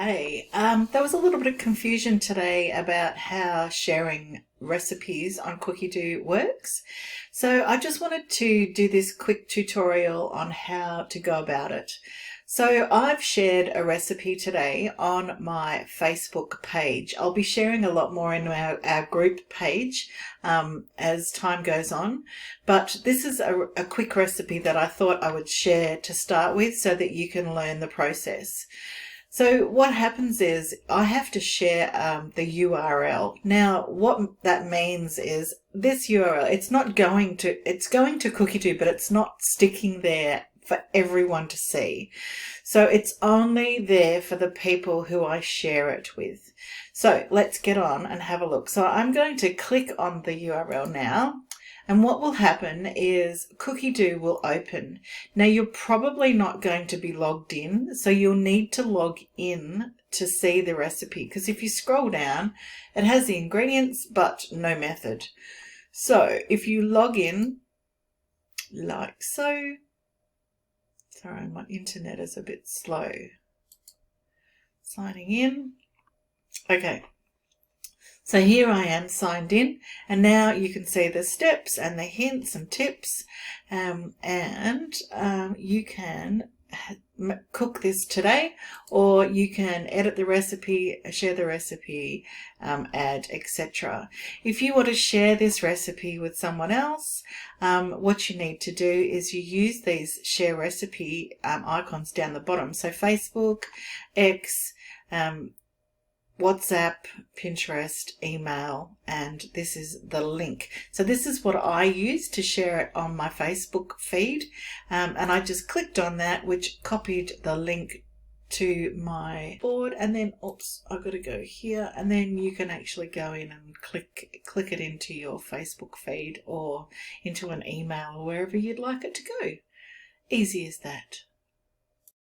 Okay, there was a little bit of confusion today about how sharing recipes on Cookidoo works. So I just wanted to do this quick tutorial on how to go about it. So I've shared a recipe today on my Facebook page. I'll be sharing a lot more in our group page as time goes on. But this is a quick recipe that I thought I would share to start with so that you can learn the process. So what happens is I have to share the URL. Now, what that means is this URL, it's going to Cookidoo, but it's not sticking there for everyone to see. So it's only there for the people who I share it with. So let's get on and have a look. So I'm going to click on the URL now. And what will happen is Cookidoo will open. Now you're probably not going to be logged in, so you'll need to log in to see the recipe, because if you scroll down, it has the ingredients but no method. So if you log in like so, sorry, my internet is a bit slow. Signing in. Okay. So here I am signed in, and now you can see the steps and the hints and tips, and you can cook this today, or you can edit the recipe, share the recipe, add, etc. If you want to share this recipe with someone else, what you need to do is you use these share recipe icons down the bottom. So Facebook, X, WhatsApp, Pinterest, email, and this is the link. So this is what I use to share it on my Facebook feed, and I just clicked on that, which copied the link to my board, and then oops, I've got to go here, and then you can actually go in and click it into your Facebook feed or into an email or wherever you'd like it to go. Easy as that.